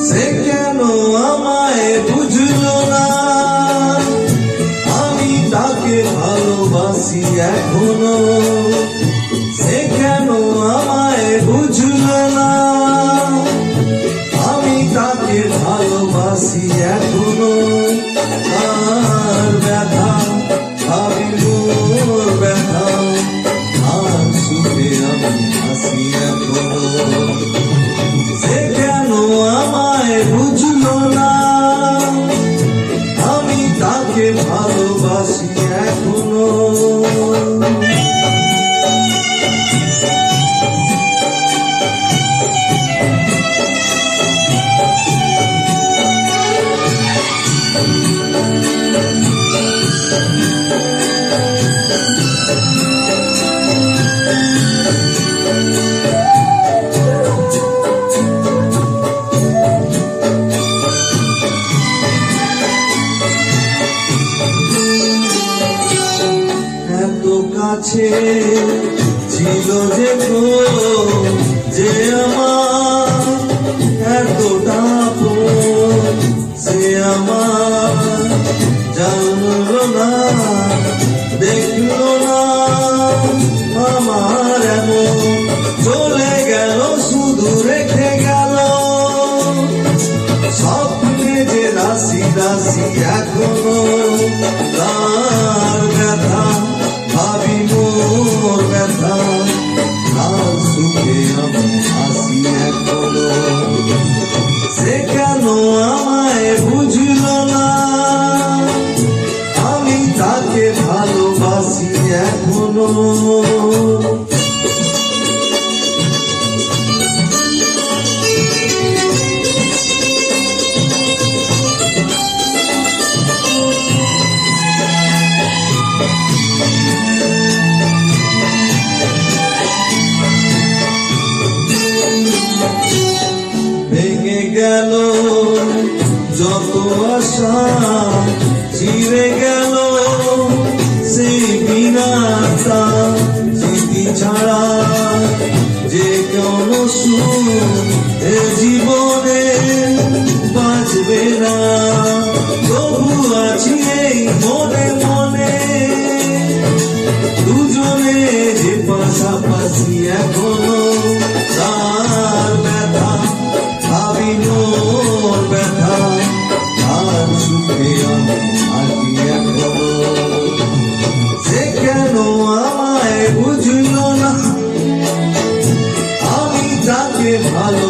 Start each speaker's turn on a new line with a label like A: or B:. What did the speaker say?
A: সে কেন আমায় বুঝলো না, আমি তাকে ভালোবাসি এখনো। সে কেন আমায় বুঝলো না, আমি তাকে ভালোবাসি এখনো। আর ব্যথা ভাবি মোর ব্যথা, আর সুখে আমি হাসি এখনো। সে কেন আমায় বুঝলো না, আমি তাকে ভালোবাসি এখনো। এত কাছে ছিল যে গো, যে আমার এতটা আপন, সে আমার জানলো না, দেখলো না আমার এমন। চলে গেল শুধু রেখে গেল স্বপ্নে যে রাশি রাশি এখনো। তার ব্যথা ভাবি মোর ব্যথা, আর সুখে আমি হাসি এখনো। সে কেন আমায় বুঝলো না, আমি তাকে ভালোবাসি এখনো। ভেঙে গেল যত আশা, চিরে গেল সেই বিনাটা। স্মৃতি ছাড়া যে কোনো সুখ এ জীবনে বাঁচবে না। তবু আছি এই মনে মনে, দুজনে যে পাশাপাশি এখনো। তার ব্যথা ভাবি মোর ব্যথা, আর সুখে আমি হাসি এখনো। সে কেন আমায় বুঝলো না, আমি তাকে ভালো